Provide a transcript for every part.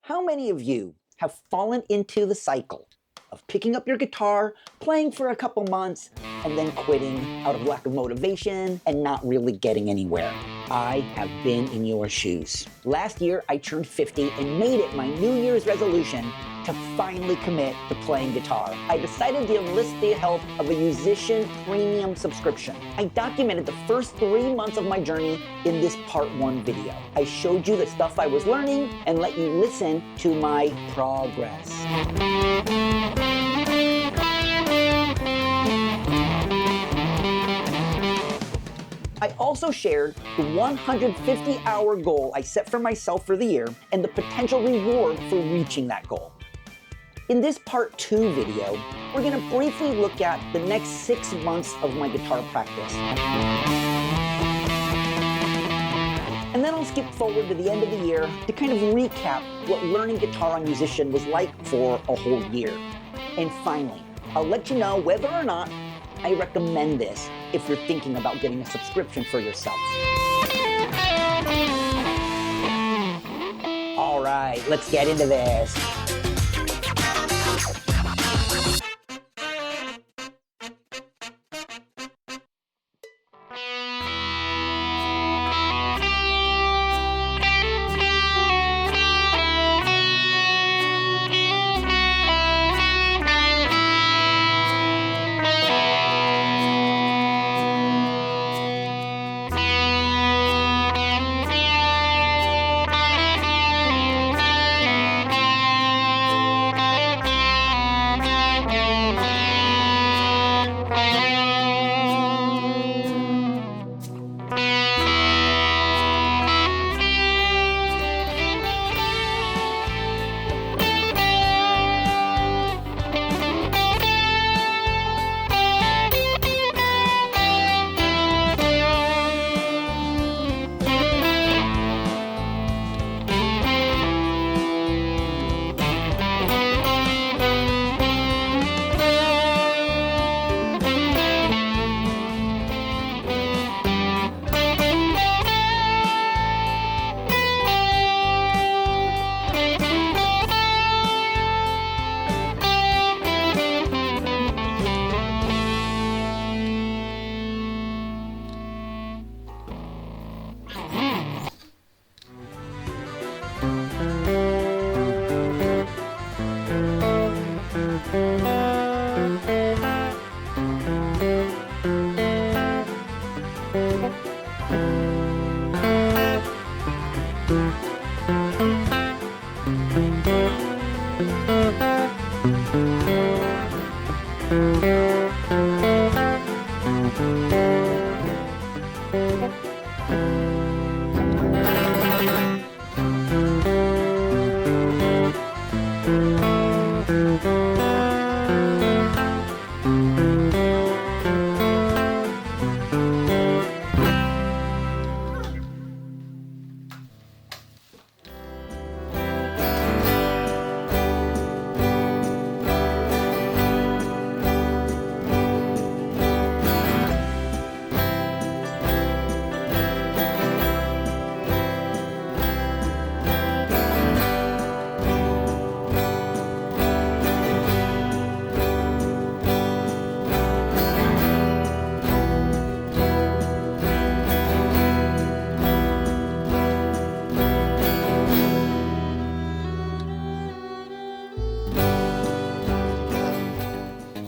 How many of you have fallen into the cycle of picking up your guitar, playing for a couple months, and then quitting out of lack of motivation and not really getting anywhere? I have been in your shoes. Last year, I turned 50 and made it my New Year's resolution to finally commit to playing guitar. I decided to enlist the help of a Yousician Premium subscription. I documented the first 3 months of my journey in this part 1 video. I showed you the stuff I was learning and let you listen to my progress. I also shared the 150-hour goal I set for myself for the year and the potential reward for reaching that goal. In this part 2 video, we're going to briefly look at the next 6 months of my guitar practice. And then I'll skip forward to the end of the year to kind of recap what learning guitar on Yousician was like for a whole year. And finally, I'll let you know whether or not I recommend this if you're thinking about getting a subscription for yourself. All right, let's get into this.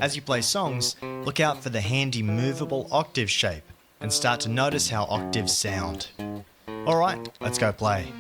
As you play songs, look out for the handy movable octave shape and start to notice how octaves sound. Alright, let's go play.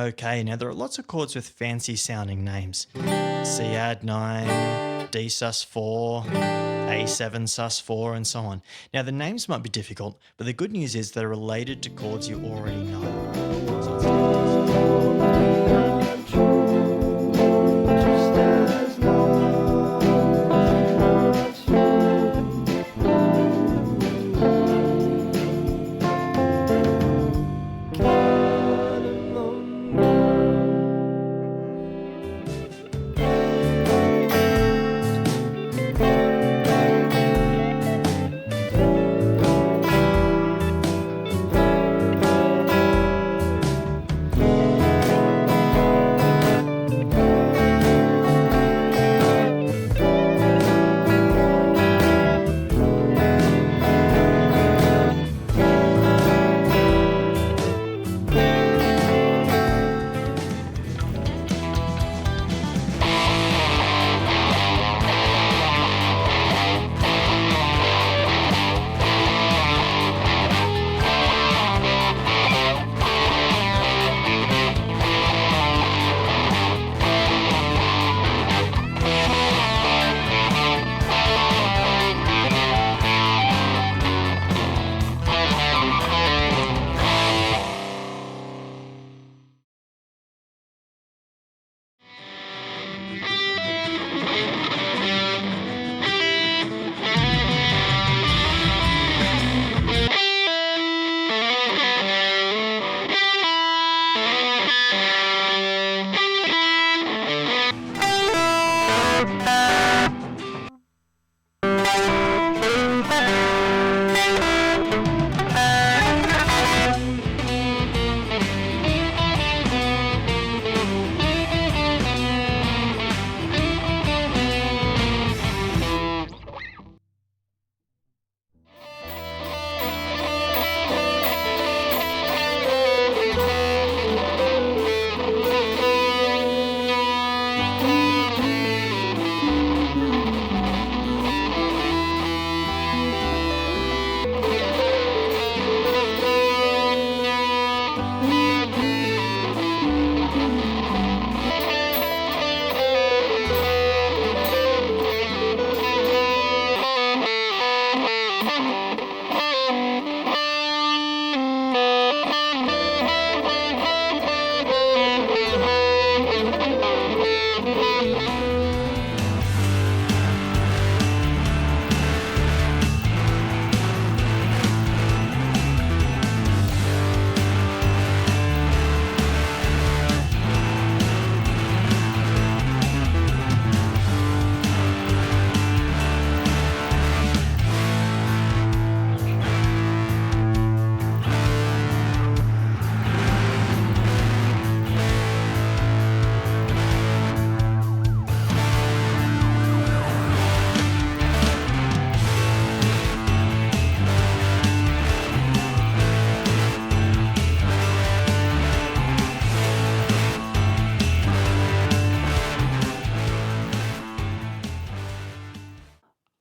okay. Now, there are lots of chords with fancy sounding names. C add 9, D sus4, A7 sus4, and so on. Now, the names might be difficult, but the good news is they're related to chords you already know. So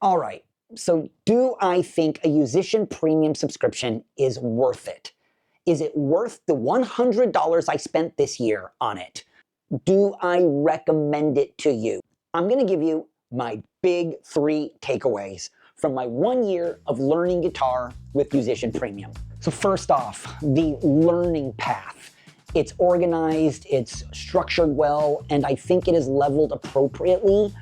All right, so do I think a Yousician Premium subscription is worth it? Is it worth the $100 I spent this year on it? Do I recommend it to you? I'm gonna give you my big 3 takeaways from my 1 year of learning guitar with Yousician Premium. So first off, the learning path. It's organized, it's structured well, and I think it is leveled appropriately.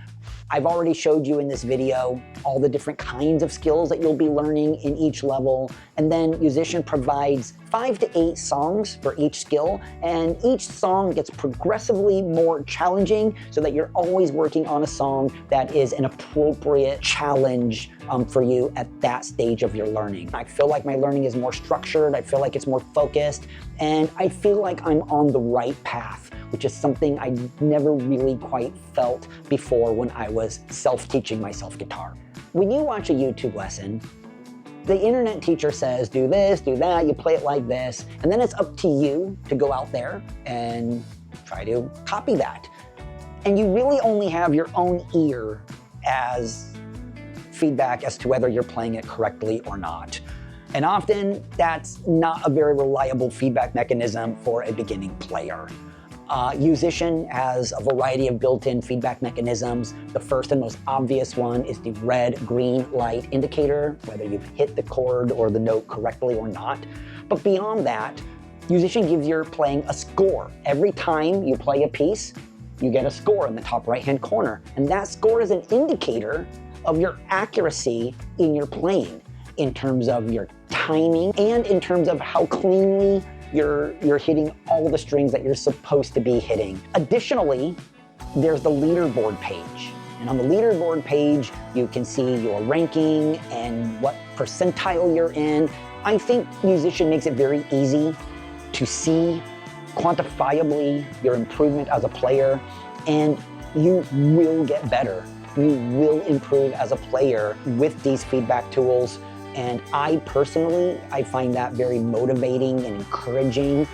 I've already showed you in this video all the different kinds of skills that you'll be learning in each level. And then Yousician provides 5 to 8 songs for each skill, and each song gets progressively more challenging so that you're always working on a song that is an appropriate challenge for you at that stage of your learning. I feel like my learning is more structured, I feel like it's more focused, and I feel like I'm on the right path, which is something I never really quite felt before when I was self-teaching myself guitar. When you watch a YouTube lesson, the internet teacher says, do this, do that, you play it like this, and then it's up to you to go out there and try to copy that. And you really only have your own ear as feedback as to whether you're playing it correctly or not. And often that's not a very reliable feedback mechanism for a beginning player. Yousician has a variety of built-in feedback mechanisms. The first and most obvious one is the red-green light indicator, whether you've hit the chord or the note correctly or not. But beyond that, Yousician gives your playing a score. Every time you play a piece, you get a score in the top right-hand corner. And that score is an indicator of your accuracy in your playing, in terms of your timing and in terms of how cleanly you're hitting all the strings that you're supposed to be hitting. Additionally, there's the leaderboard page. And on the leaderboard page, you can see your ranking and what percentile you're in. I think Yousician makes it very easy to see quantifiably your improvement as a player, and you will get better. You will improve as a player with these feedback tools. And I personally find that very motivating and encouraging.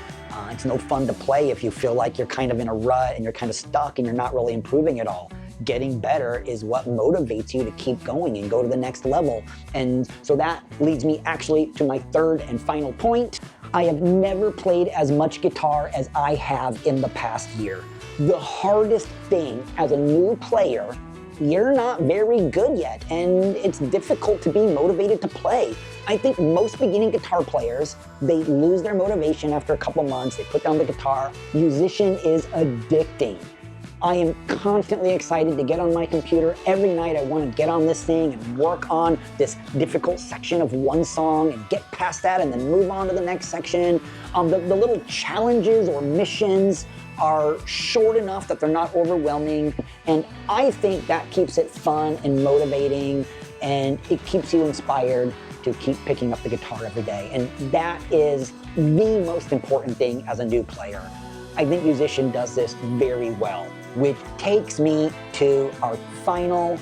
It's no fun to play if you feel like you're kind of in a rut and you're kind of stuck and you're not really improving at all. Getting better is what motivates you to keep going and go to the next level. And so that leads me actually to my third and final point. I have never played as much guitar as I have in the past year. The hardest thing as a new player, you're not very good yet, and it's difficult to be motivated to play. I think most beginning guitar players, they lose their motivation after a couple months, they put down the guitar. Yousician is addicting. I am constantly excited to get on my computer. Every night I want to get on this thing and work on this difficult section of one song and get past that and then move on to the next section. The little challenges or missions are short enough that they're not overwhelming, and I think that keeps it fun and motivating, and it keeps you inspired to keep picking up the guitar every day. And that is the most important thing as a new player. I think Yousician does this very well, which takes me to our final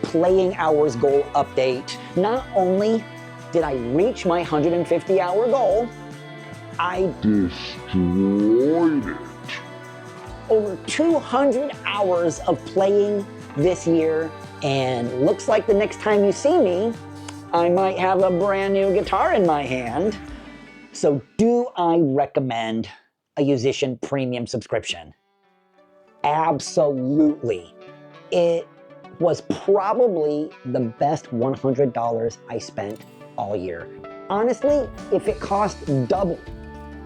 playing hours goal update. Not only did I reach my 150-hour goal, I destroyed it. Over 200 hours of playing this year, and looks like the next time you see me, I might have a brand new guitar in my hand. So do I recommend a Yousician Premium subscription? Absolutely. It was probably the best $100 I spent all year. Honestly, if it cost double,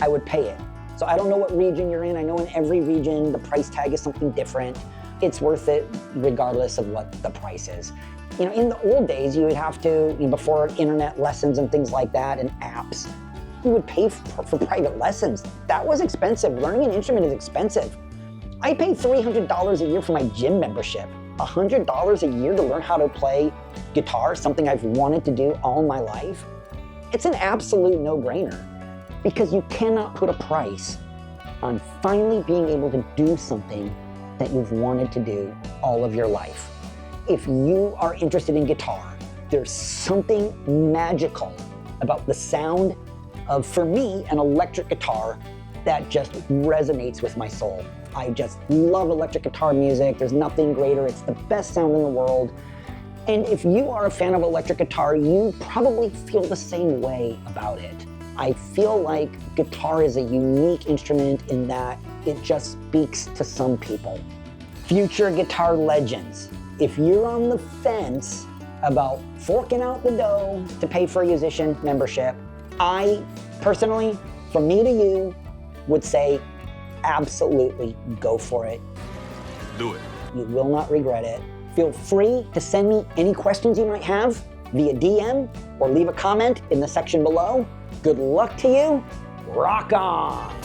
I would pay it. So I don't know what region you're in. I know in every region the price tag is something different. It's worth it regardless of what the price is. You know, in the old days, you would have to, before internet lessons and things like that and apps, you would pay for private lessons. That was expensive. Learning an instrument is expensive. I paid $300 a year for my gym membership. $100 a year to learn how to play guitar, something I've wanted to do all my life. It's an absolute no-brainer, because you cannot put a price on finally being able to do something that you've wanted to do all of your life. If you are interested in guitar, there's something magical about the sound of, for me, an electric guitar that just resonates with my soul. I just love electric guitar music. There's nothing greater. It's the best sound in the world. And if you are a fan of electric guitar, you probably feel the same way about it. I feel like guitar is a unique instrument in that it just speaks to some people. Future guitar legends, if you're on the fence about forking out the dough to pay for a Yousician membership, I personally, from me to you, would say absolutely go for it. Do it. You will not regret it. Feel free to send me any questions you might have via DM or leave a comment in the section below. Good luck to you. Rock on!